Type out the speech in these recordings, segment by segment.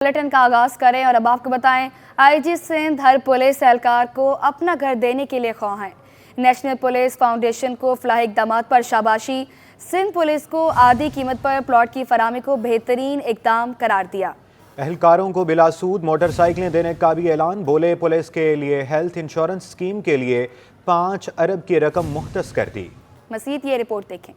Bulletin کا آغاز کریں اور اب آپ کو بتائیں آئی جی سندھ ہر پولیس اہلکار کو اپنا گھر دینے کے لیے خواہاں ہیں۔ نیشنل پولیس فاؤنڈیشن کو فلاحی اقدامات پر شاباشی۔ سندھ پولیس کو آدھی قیمت پر پلاٹ کی فراہمی کو بہترین اقدام قرار دیا۔ اہلکاروں کو بلا سود موٹر سائیکلیں دینے کا بھی اعلان۔ بولے پولیس کے لیے ہیلتھ انشورنس اسکیم کے لیے 5 ارب کی رقم مختص کر دی۔ مزید یہ رپورٹ دیکھیں۔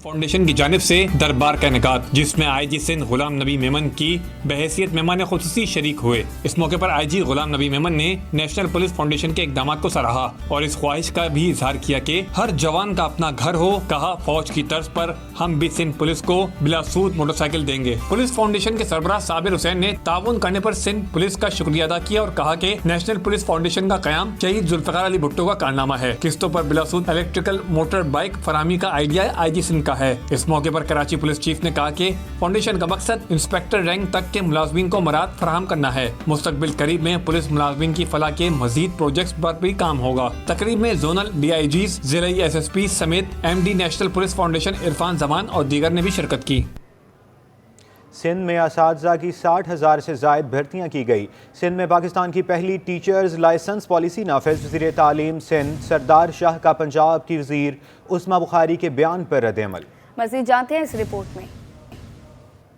فاؤنڈیشن کی جانب سے دربار کا انعقاد، جس میں آئی جی سندھ غلام نبی میمن کی بحیثیت مہمان خصوصی شریک ہوئے۔ اس موقع پر آئی جی غلام نبی میمن نے نیشنل پولیس فاؤنڈیشن کے اقدامات کو سراہا اور اس خواہش کا بھی اظہار کیا کہ ہر جوان کا اپنا گھر ہو۔ کہا فوج کی طرز پر ہم بھی سندھ پولیس کو بلا سود موٹر سائیکل دیں گے۔ پولیس فاؤنڈیشن کے سربراہ صابر حسین نے تعاون کرنے پر سندھ پولیس کا شکریہ ادا کیا اور کہا کہ نیشنل پولیس فاؤنڈیشن کا قیام شہید ذوالفقار علی بھٹو کا کارنامہ ہے۔ قسطوں پر بلا سود الیکٹریکل موٹر بائیک فراہمی کا آئیڈیا آئی جی سندھ کا ہے۔ اس موقع پر کراچی پولیس چیف نے کہا کہ فاؤنڈیشن کا مقصد انسپیکٹر رینک تک کے ملازمین کو مراعات فراہم کرنا ہے۔ مستقبل قریب میں پولیس ملازمین کی فلاح کے مزید پروجیکٹس پر بھی کام ہوگا۔ تقریب میں زونل ڈی آئی جیز، ضلعی ایس ایس پی سمیت M D national police foundation Irfan Zaman اور دیگر نے بھی شرکت کی۔ سندھ میں اساتذہ کی 60,000 سے زائد بھرتیاں کی گئی۔ سندھ میں پاکستان کی پہلی ٹیچرز لائسنس پالیسی نافذ۔ وزیر تعلیم سندھ سردار شاہ کا پنجاب کی وزیر عظمیٰ بخاری کے بیان پر رد عمل۔ مزید جانتے ہیں اس رپورٹ میں۔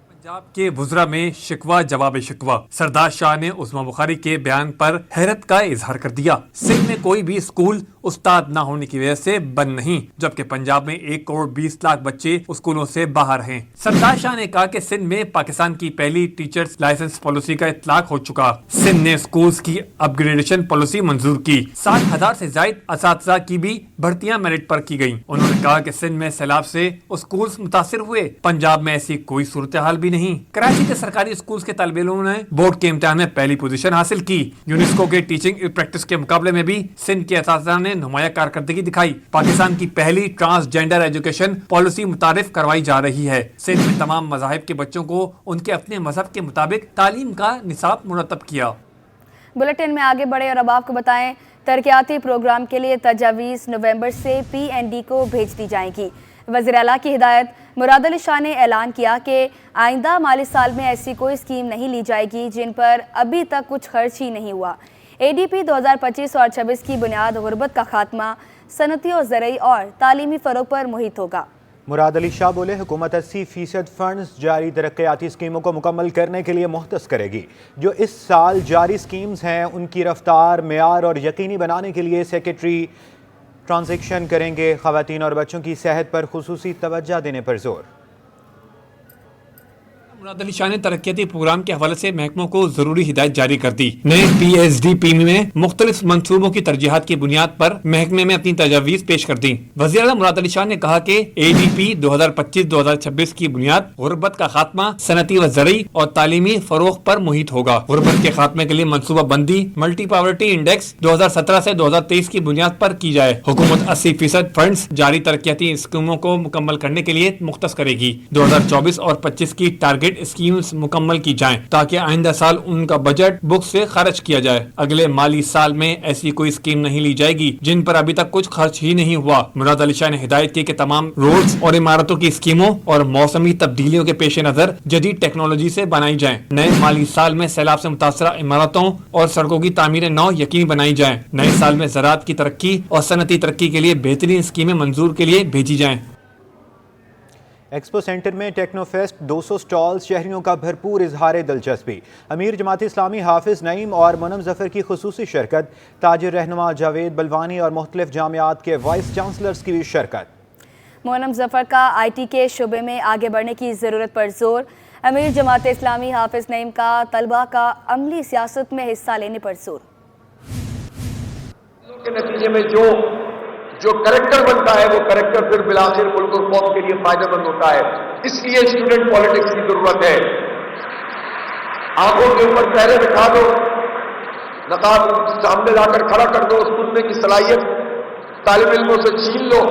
پنجاب کے وزراء میں شکوہ جواب شکوہ۔ سردار شاہ نے عظمیٰ بخاری کے بیان پر حیرت کا اظہار کر دیا۔ سندھ میں کوئی بھی اسکول استاد نہ ہونے کی وجہ سے بند نہیں، جبکہ پنجاب میں 1 کروڑ 20 لاکھ بچے اسکولوں سے باہر ہیں۔ سردار شاہ نے کہا کہ سندھ میں پاکستان کی پہلی ٹیچرز لائسنس پالیسی کا اطلاق ہو چکا۔ سندھ نے اسکولز کی اپ گریڈیشن پالیسی منظور کی۔ 60,000 سے زائد اساتذہ کی بھی بھرتیاں میرٹ پر کی گئیں۔ انہوں نے کہا کہ سندھ میں سیلاب سے اسکولز متاثر ہوئے، پنجاب میں ایسی کوئی صورتحال بھی نہیں۔ کراچی کے سرکاری اسکولز کے طالب علموں نے بورڈ کے امتحان میں پہلی پوزیشن حاصل کی۔ یونیسکو کے ٹیچنگ پریکٹس کے مقابلے میں بھی سندھ کے اساتذہ نے نمایاں کارکردگی دکھائی۔ پاکستان کی پہلی ٹرانسجینڈر ایجوکیشن پالیسی متعارف کروائی جا رہی ہے۔ سندھ میں تمام مذاہب کے بچوں کو ان کے اپنے مذہب کے مطابق تعلیم کا نصاب مرتب کیا۔ بلیٹن میں آگے بڑھے اور اب آپ کو بتائیں ترقیاتی پروگرام کے لیے تجاویز نومبر سے پی این ڈی کو بھیج دی جائیں گی۔ وزیر اعلیٰ کی ہدایت۔ مراد علی شاہ نے اعلان کیا کہ آئندہ مالی سال میں ایسی کوئی اسکیم نہیں لی جائے گی جن پر ابھی تک کچھ خرچ ہی نہیں ہوا۔ اے ڈی پی 2025 اور 26 کی بنیاد غربت کا خاتمہ، صنعتی اور زرعی اور تعلیمی فروغ پر محیط ہوگا۔ مراد علی شاہ بولے حکومت 80% فنڈز جاری ترقیاتی اسکیموں کو مکمل کرنے کے لیے مختص کرے گی۔ جو اس سال جاری اسکیمز ہیں ان کی رفتار، معیار اور یقینی بنانے کے لیے سیکریٹری ٹرانزیکشن کریں گے۔ خواتین اور بچوں کی صحت پر خصوصی توجہ دینے پر زور۔ مراد علی شاہ نے ترقیاتی پروگرام کے حوالے سے محکموں کو ضروری ہدایت جاری کر دی۔ نئے پی ایس ڈی پی میں مختلف منصوبوں کی ترجیحات کی بنیاد پر محکمے میں اپنی تجاویز پیش کر دی۔ وزیر اعلیٰ مراد علی شاہ نے کہا کہ اے ڈی پی 2025-2026 کی بنیاد غربت کا خاتمہ، صنعتی و زرعی اور تعلیمی فروغ پر محیط ہوگا۔ غربت کے خاتمے کے لیے منصوبہ بندی ملٹی پاورٹی انڈیکس 2017 سے 2023 کی بنیاد پر کی جائے۔ حکومت 80% فنڈز جاری ترقیاتی اسکیموں کو مکمل کرنے کے لیے مختص کرے گی۔ 2024 اور 25 کی ٹارگیٹ اسکیمز مکمل کی جائیں تاکہ آئندہ سال ان کا بجٹ بک سے خرچ کیا جائے۔ اگلے مالی سال میں ایسی کوئی اسکیم نہیں لی جائے گی جن پر ابھی تک کچھ خرچ ہی نہیں ہوا۔ مراد علی شاہ نے ہدایت کی کہ تمام روڈز اور عمارتوں کی اسکیموں اور موسمی تبدیلیوں کے پیش نظر جدید ٹیکنالوجی سے بنائی جائیں۔ نئے مالی سال میں سیلاب سے متاثرہ عمارتوں اور سڑکوں کی تعمیر نو یقینی بنائی جائیں۔ نئے سال میں زراعت کی ترقی اور صنعتی ترقی کے لیے بہترین اسکیمیں منظور کے لیے بھیجی جائیں۔ ایکسپو سینٹر میں ٹیکنو فیسٹ 200 سٹالز، شہریوں کا بھرپور اظہار دلچسپی۔ امیر جماعت اسلامی حافظ نعیم اور منم ظفر کی خصوصی شرکت، تاجر رہنما جاوید بلوانی اور مختلف جامعات کے وائس چانسلرز کی بھی شرکت۔ منم ظفر کا آئی ٹی کے شعبے میں آگے بڑھنے کی ضرورت پر زور۔ امیر جماعت اسلامی حافظ نعیم کا طلباء کا عملی سیاست میں حصہ لینے پر زور۔ کے نتیجے میں جو کریکٹر بنتا ہے وہ کریکٹر پھر بلاخر ملک اور قوم کے لیے فائدہ مند ہوتا ہے۔ اس لیے اسٹوڈنٹ پالیٹکس کی ضرورت ہے۔ آنکھوں کے اوپر پہرے بٹھا دو، نقاب سامنے لا کر کھڑا کر دو، اس سننے کی صلاحیت طالب علموں سے چھین لو،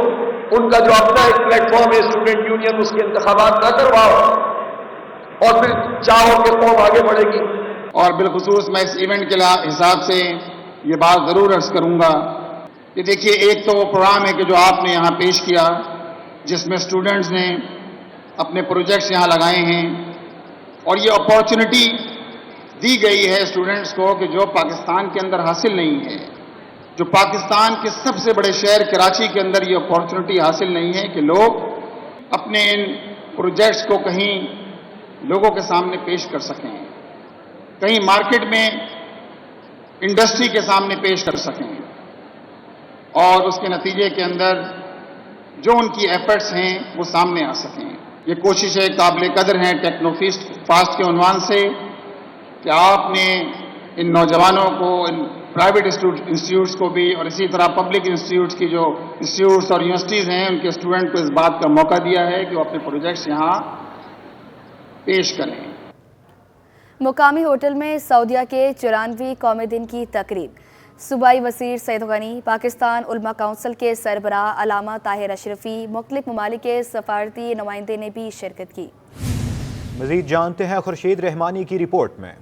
ان کا جو اپنا ایک پلیٹ فارم ہے اسٹوڈنٹ یونین، اس کے انتخابات نہ کرواؤ اور پھر چاہو کہ قوم آگے بڑھے گی۔ اور بالخصوص میں اس ایونٹ کے حساب سے یہ بات ضرور عرض کروں گا کہ دیکھیے، ایک تو وہ پروگرام ہے کہ جو آپ نے یہاں پیش کیا، جس میں اسٹوڈنٹس نے اپنے پروجیکٹس یہاں لگائے ہیں اور یہ اپارچونٹی دی گئی ہے اسٹوڈنٹس کو کہ جو پاکستان کے اندر حاصل نہیں ہے، جو پاکستان کے سب سے بڑے شہر کراچی کے اندر یہ اپارچونٹی حاصل نہیں ہے کہ لوگ اپنے ان پروجیکٹس کو کہیں لوگوں کے سامنے پیش کر سکیں، کہیں مارکیٹ میں انڈسٹری کے سامنے پیش کر سکیں، اور اس کے نتیجے کے اندر جو ان کی ایفرٹس ہیں وہ سامنے آ سکیں۔ یہ کوششیں قابل قدر ہیں ٹیکنو فاسٹ کے عنوان سے کہ آپ نے ان نوجوانوں کو، ان پرائیویٹ انسٹیٹیوٹس کو بھی، اور اسی طرح پبلک انسٹیٹیوٹس کی جو انسٹیٹیوٹس اور یونیورسٹیز ہیں ان کے اسٹوڈنٹ کو اس بات کا موقع دیا ہے کہ وہ اپنے پروجیکٹس یہاں پیش کریں۔ مقامی ہوٹل میں سعودیہ کے 94ویں قومی دن کی تقریب، صوبائی وزیر سید غنی، پاکستان علماء کونسل کے سربراہ علامہ طاہر اشرفی، مختلف ممالک کے سفارتی نمائندے نے بھی شرکت کی۔ مزید جانتے ہیں خورشید رحمانی کی رپورٹ میں۔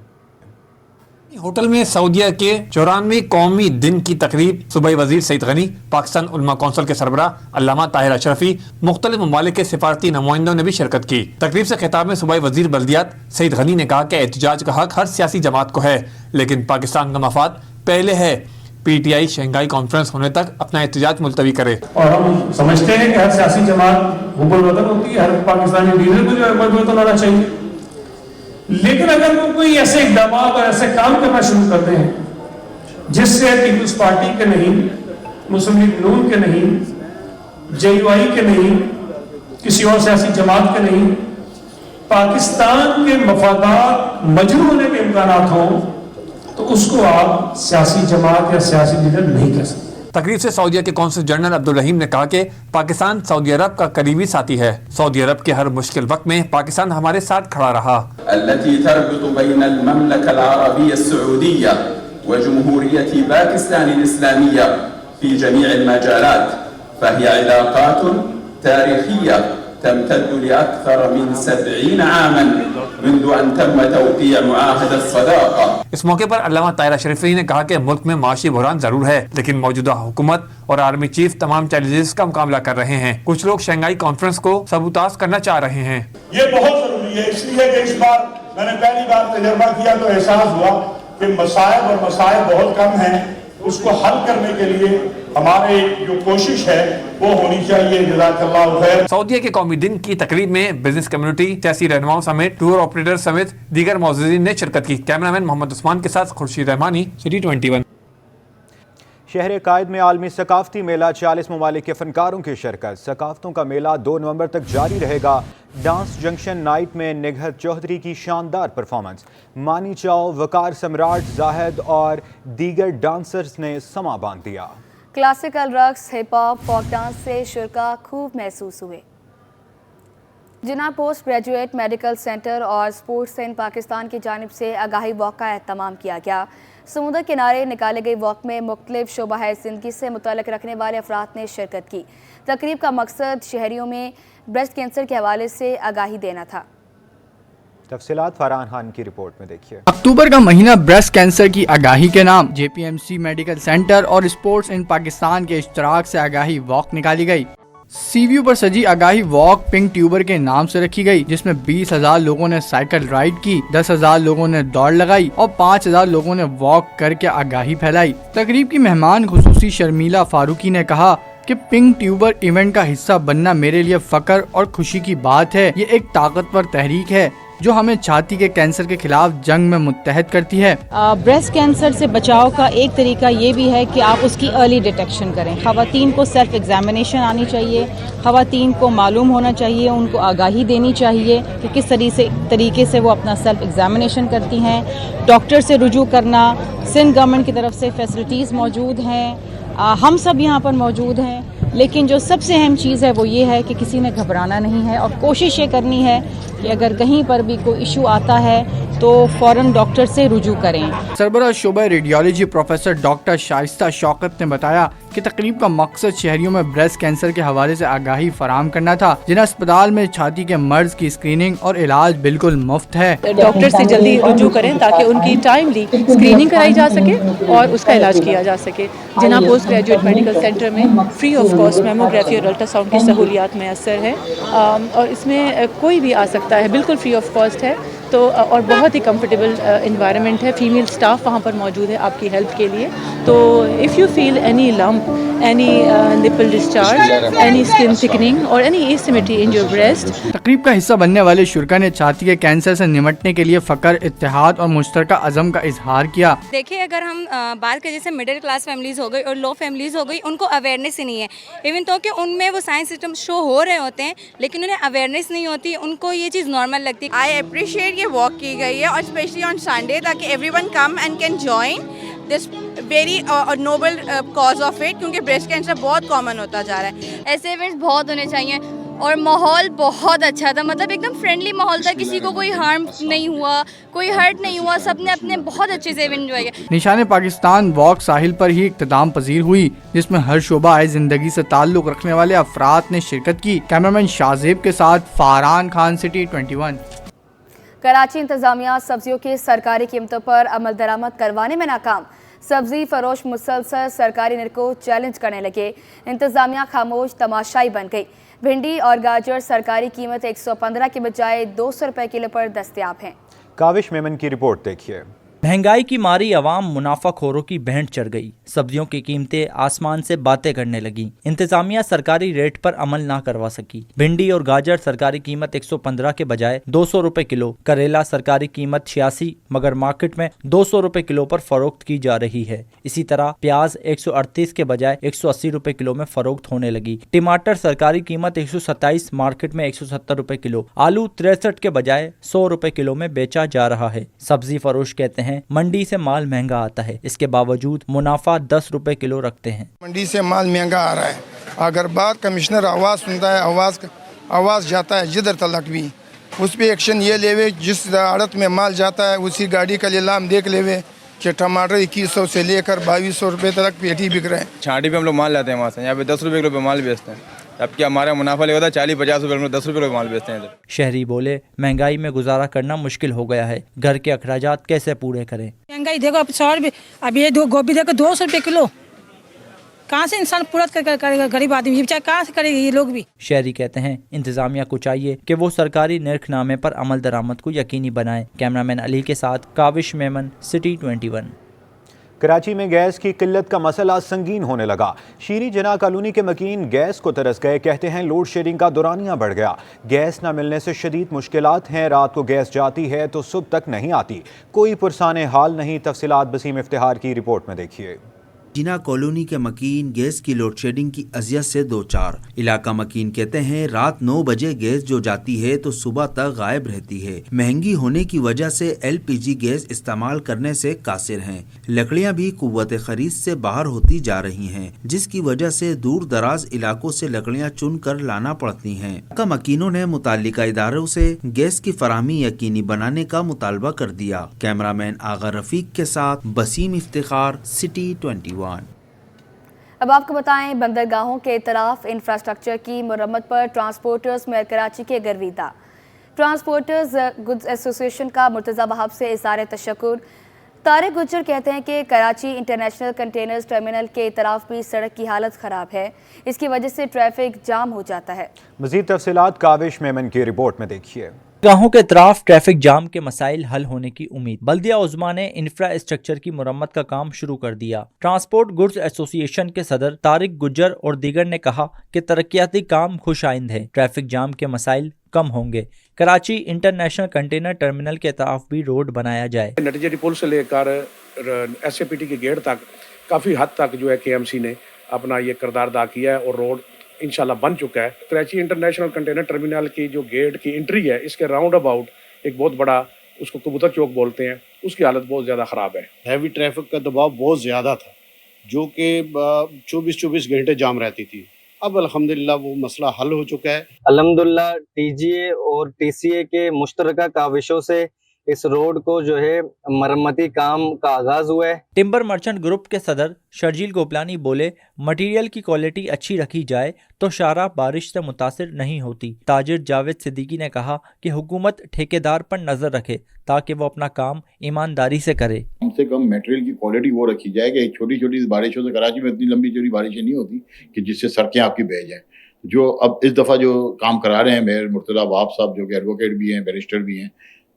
ہوٹل میں سعودیہ کے 94ویں قومی دن کی تقریب، صوبائی وزیر سید غنی، پاکستان علماء کونسل کے سربراہ علامہ طاہر اشرفی، مختلف ممالک کے سفارتی نمائندوں نے بھی شرکت کی۔ تقریب سے خطاب میں صوبائی وزیر بلدیات سید غنی نے کہا کہ احتجاج کا حق ہر سیاسی جماعت کو ہے، لیکن پاکستان کا مفاد پہلے ہے۔ P T I Shanghai conference ہونے تک اپنا احتجاج ملتوی کرے۔ اور ہم سمجھتے ہیں کہ ہر سیاسی جماعت حب الوطن ہوتی ہے، ہر پاکستانی لیڈر کو جو حب الوطن ہونا چاہیے، لیکن اگر وہ کوئی ایسے اقدامات اور ایسے کام کرنا شروع کرتے ہیں جس سے پیپلز پارٹی کے نہیں، مسلم لیگ نون کے نہیں، جے یو آئی کے نہیں، کسی اور سیاسی جماعت کے نہیں، پاکستان کے مفادات مجروح ہونے کے امکانات ہوں، تو اس کو آپ سیاسی جماعت یا سیاسی لیڈر نہیں کہہ سکتے۔ تقریب سے سعودیہ کے قونصل جنرل عبدالرحیم نے کہا کہ پاکستان سعودی عرب کا قریبی ساتھی ہے، سعودی عرب کے ہر مشکل وقت میں پاکستان ہمارے ساتھ کھڑا رہا۔ التي تربط بين المملكة العربية السعودية وجمهورية باكستان الإسلامية في جميع المجالات، فهي علاقات تاريخية تمتد لأكثر من 70 عاما منذ أن تم توقيع معاهدة الصداقة۔ اس موقع پر علامہ طاہر اشرفی نے کہا کہ ملک میں معاشی بحران ضرور ہے، لیکن موجودہ حکومت اور آرمی چیف تمام چیلنجز کا مقابلہ کر رہے ہیں۔ کچھ لوگ شنگھائی کانفرنس کو سبوتاژ کرنا چاہ رہے ہیں۔ یہ بہت ضروری ہے، اس لیے کہ اس بار میں نے پہلی بار تجربہ کیا تو احساس ہوا کہ مسائل بہت کم ہیں، اس کو حل کرنے کے لیے ہمارے جو کوشش ہے وہ ہونی چاہیے۔ جزاک اللہ خیر۔ سعودیہ کے قومی دن کی تقریب میں بزنس کمیونٹی، سیاسی رہنماؤں سمیت ٹور آپریٹر سمیت دیگر معززین نے شرکت کی۔ کیمرامین محمد عثمان کے ساتھ خورشید رحمانی، سٹی 21۔ شہر قائد میں عالمی ثقافتی میلہ، 40 ممالک کے فنکاروں کی شرکت۔ ثقافتوں کا میلہ 2 نومبر تک جاری رہے گا۔ ڈانس جنکشن نائٹ میں نگہت چودھری کی شاندار پرفارمنس، مانی چاؤ، وقار سمراٹ، زاہد اور دیگر ڈانسرز نے سما باندھ دیا۔ کلاسیکل رقص، ہپ ہاپ، فوک ڈانس سے شرکا خوب محسوس ہوئے۔ جناح پوسٹ گریجویٹ میڈیکل سینٹر اور سپورٹس ان پاکستان کی جانب سے آگاہی واک کا اہتمام کیا گیا۔ سمندر کنارے نکالے گئے واک میں مختلف شعبہ زندگی سے متعلق رکھنے والے افراد نے شرکت کی۔ تقریب کا مقصد شہریوں میں بریسٹ کینسر کے حوالے سے آگاہی دینا تھا۔ تفصیلات فرحان خان کی رپورٹ میں دیکھیے۔ اکتوبر کا مہینہ بریسٹ کینسر کی آگاہی کے نام J P M C medical centre اور اسپورٹس ان پاکستان کے اشتراک سے آگاہی واک نکالی گئی۔ سی ویو پر سجی آگاہی واک پنک ٹیوبر کے نام سے رکھی گئی، جس میں 20,000 لوگوں نے سائیکل رائیڈ کی، 10,000 لوگوں نے دوڑ لگائی اور 5,000 لوگوں نے واک کر کے آگاہی پھیلائی۔ تقریب کی مہمان خصوصی شرمیلا فاروقی نے کہا کہ پنک ٹیوبر ایونٹ کا حصہ بننا میرے لیے فخر اور خوشی کی بات ہے۔ یہ ایک طاقتور تحریک ہے جو ہمیں چھاتی کے کینسر کے خلاف جنگ میں متحد کرتی ہے۔ بریسٹ کینسر سے بچاؤ کا ایک طریقہ یہ بھی ہے کہ آپ اس کی ارلی ڈیٹیکشن کریں۔ خواتین کو سیلف ایگزامینیشن آنی چاہیے، خواتین کو معلوم ہونا چاہیے، ان کو آگاہی دینی چاہیے کہ کس طریقے سے وہ اپنا سیلف ایگزامینیشن کرتی ہیں۔ ڈاکٹر سے رجوع کرنا، سندھ گورنمنٹ کی طرف سے فیسلٹیز موجود ہیں، ہم سب یہاں پر موجود ہیں، لیکن جو سب سے اہم چیز ہے وہ یہ ہے کہ کسی نے گھبرانا نہیں ہے اور کوشش یہ کرنی ہے کہ اگر کہیں پر بھی کوئی ایشو آتا ہے تو فوراً ڈاکٹر سے رجوع کریں۔ سربراہ شعبہ ریڈیالوجی پروفیسر ڈاکٹر شائستہ شوکت نے بتایا کہ تقریب کا مقصد شہریوں میں بریسٹ کینسر کے حوالے سے آگاہی فراہم کرنا تھا۔ جناح اسپتال میں چھاتی کے مرض کی اسکریننگ اور علاج بالکل مفت ہے۔ ڈاکٹر سے جلدی رجوع کریں تاکہ ان کی ٹائملی اسکریننگ کرائی جا سکے اور اس کا علاج کیا جا سکے۔ جناح پوسٹ گریجویٹ میڈیکل سینٹر میں فری آف کاسٹ میموگرافی اور الٹرا ساؤنڈ کی سہولیات میسر ہے اور اس میں کوئی بھی آ سکتا ہے، بالکل فری آف کاسٹ ہے۔ تو تو اور بہت ہی کمفرٹیبل انوائرمنٹ ہے، فیمیل سٹاف وہاں پر موجود ہے آپ کی ہیلپ کے لیے. تو if you feel any lump, any nipple discharge, any skin thickening اور any asymmetry in your breast. تقریب کا حصہ بننے والے شرکا نے چھاتی کے کینسر سے نمٹنے کے لیے فخر، اتحاد اور مشترکہ عزم کا اظہار کیا. دیکھیے اگر ہم بات کریں جیسے مڈل کلاس فیملیز ہو گئی اور لو فیملیز ہو گئی، ان کو اویئرنیس ہی نہیں ہے. ایون تو کہ ان میں وہ سائنس سسٹم شو ہو رہے ہوتے ہیں لیکن انہیں اویئرنیس نہیں ہوتی، ان کو یہ چیز نارمل لگتی ہے. آئی اپریشیٹ یہ واک کی گئی ہے اور اسپیشلی آن سنڈے تاکہ every one come and can join this very noble cause of it, کیونکہ بریسٹ کینسر بہت کامن ہوتا جا رہا ہے. ایسے ایونٹس بہت ہونے چاہیے اور ماحول بہت اچھا تھا، مطلب ایک دم فرینڈلی ماحول تھا، کسی کو کوئی ہارم نہیں ہوا، کوئی ہرٹ نہیں ہوا، سب نے اپنے بہت اچھے سے ایونٹ انجوائے کیا. نشان پاکستان واک ساحل پر ہی اختتام پذیر ہوئی، جس میں ہر شعبہ زندگی سے تعلق رکھنے والے افراد نے شرکت کی. کیمرامین شاہزیب کے ساتھ فاران خان، سٹی 21. کراچی انتظامیہ سبزیوں کی سرکاری قیمتوں پر عمل درآمد کروانے میں ناکام. سبزی فروش مسلسل سرکاری نرخ کو چیلنج کرنے لگے. انتظامیہ خاموش تماشائی بن گئی. بھنڈی اور گاجر سرکاری قیمت 115 کے بجائے 200 روپے کلو پر دستیاب ہیں. کاوش میمن کی رپورٹ دیکھیے. مہنگائی کی ماری عوام منافع خوروں کی بھینٹ چڑھ گئی. سبزیوں کی قیمتیں آسمان سے باتیں کرنے لگیں. انتظامیہ سرکاری ریٹ پر عمل نہ کروا سکی. بھنڈی اور گاجر سرکاری قیمت 115 کے بجائے 200 روپے کلو. کریلا سرکاری قیمت 86 مگر مارکیٹ میں 200 روپے کلو پر فروخت کی جا رہی ہے. اسی طرح پیاز 138 کے بجائے 180 روپے کلو میں فروخت ہونے لگی. ٹماٹر سرکاری قیمت 127 مارکیٹ میں 170 روپے کلو. آلو 63 کے بجائے 100 روپے کلو میں بیچا جا رہا ہے. سبزی فروش کہتے ہیں منڈی سے مال مہنگا آتا ہے، اس کے باوجود منافع 10 روپے کلو رکھتے ہیں. منڈی سے مال مہنگا آ رہا ہے. اگر بات کمشنر آواز سنتا ہے، آواز جاتا ہے جدھر تلک بھی، اس پہ ایکشن یہ لے وے. جس عڑت میں مال جاتا ہے اسی گاڑی کا لیلام دیکھ لے وے کہ ٹماٹر 2100 سے لے کر 2200 روپے تک پیٹی بک رہے ہیں. چھانٹی پہ ہم لوگ مال لاتے ہیں وہاں سے، یہاں پہ 10 روپے کلو پہ مال بیچتے ہیں. اب کیا ہمارا منافع لے ہوتا ہے 40-50 روپے، 10 روپے مال بیچتے ہیں. شہری بولے مہنگائی میں گزارا کرنا مشکل ہو گیا ہے، گھر کے اخراجات کیسے پورے کریں. مہنگائی دیکھو اب 100 روپے، اب یہ گوبھی دیکھو 200 روپے کلو. کہاں سے انسان پورا کرے گا؟ غریب آدمی بچارے کہاں سے کرے گا یہ لوگ بھی. شہری کہتے ہیں انتظامیہ کو چاہیے کہ وہ سرکاری نرخ نامے پر عمل درآمد کو یقینی بنائے. کیمرامین علی کے ساتھ کاوش میمن، سٹی 21. کراچی میں گیس کی قلت کا مسئلہ سنگین ہونے لگا. شیریں جناح کالونی کے مکین گیس کو ترس گئے. کہتے ہیں لوڈ شیڈنگ کا دورانیہ بڑھ گیا. گیس نہ ملنے سے شدید مشکلات ہیں. رات کو گیس جاتی ہے تو صبح تک نہیں آتی. کوئی پرسان حال نہیں. تفصیلات بسیم افتخار کی رپورٹ میں دیکھیے. جناح کالونی کے مکین گیس کی لوڈ شیڈنگ کی اذیت سے دو چار. علاقہ مکین کہتے ہیں رات 9 بجے گیس جو جاتی ہے تو صبح تک غائب رہتی ہے. مہنگی ہونے کی وجہ سے LPG گیس استعمال کرنے سے قاصر ہیں. لکڑیاں بھی قوت خرید سے باہر ہوتی جا رہی ہیں جس کی وجہ سے دور دراز علاقوں سے لکڑیاں چن کر لانا پڑتی ہیں. علاقہ مکینوں نے متعلقہ اداروں سے گیس کی فراہمی یقینی بنانے کا مطالبہ کر دیا. کیمرامین آغا رفیق کے ساتھ بسیم افتخار، سٹی 21. اب آپ کو بتائیں بندرگاہوں کے اطراف انفراسٹرکچر کی مرمت پر ٹرانسپورٹرز میئر کراچی کے گرویدہ. ٹرانسپورٹرز گڈز ایسوسی ایشن کا مرتضی وہاب سے اظہار تشکر. طارق گجر کہتے ہیں کہ کراچی انٹرنیشنل کنٹینرز ٹرمینل کے اطراف بھی سڑک کی حالت خراب ہے، اس کی وجہ سے ٹریفک جام ہو جاتا ہے. مزید تفصیلات کاوش میمن کی رپورٹ میں دیکھیے. گاہوں کے اطراف ٹریفک جام کے مسائل حل ہونے کی امید. بلدیہ عظمیٰ نے انفراسٹرکچر کی مرمت کا کام شروع کر دیا. ٹرانسپورٹ گڈز ایسوسی ایشن کے صدر طارق گجر اور دیگر نے کہا کہ ترقیاتی کام خوش آئند ہے، ٹریفک جام کے مسائل کم ہوں گے. کراچی انٹرنیشنل کنٹینر ٹرمینل کے اطراف بھی روڈ بنایا جائے. نٹیجری پل سے لے کر SAPT کے گیٹ تک کافی حد تک جو ہے KMC نے اپنا یہ کردار ادا کیا ہے اور روڈ انشاءاللہ بن چکا ہے. کراچی انٹرنیشنل کنٹینر ٹرمینل کی جو گیٹ کی انٹری ہے اس کے راؤنڈ اباؤٹ ایک بہت بڑا اس کو کبوتر چوک بولتے ہیں، اس کی حالت بہت زیادہ خراب ہے. ہیوی ٹریفک کا دباؤ بہت زیادہ تھا جو کہ 24 گھنٹے جام رہتی تھی. اب الحمدللہ وہ مسئلہ حل ہو چکا ہے. الحمدللہ TGA اور TCA کے مشترکہ کاوشوں سے اس روڈ کو جو ہے مرمتی کام کا آغاز ہوا ہے. ٹمبر مرچنٹ گروپ کے صدر شرجیل گوپلانی بولے مٹیریل کی کوالٹی اچھی رکھی جائے تو شارع بارش سے متاثر نہیں ہوتی. تاجر جاوید صدیقی نے کہا کہ حکومت ٹھیکیدار پر نظر رکھے تاکہ وہ اپنا کام ایمانداری سے کرے. کم سے کم میٹیریل کی کوالٹی وہ رکھی جائے کہ چھوٹی چھوٹی بارشوں سے کراچی میں اتنی لمبی چوڑی بارشیں نہیں ہوتی کہ جس سے سڑکیں آپ کی بہہ جائیں. جو اب اس دفعہ جو کام کرا رہے ہیں میئر مرتضی وہاب صاحب جو کہ ایڈوکیٹ بھی ہیں، بیرسٹر بھی ہیں،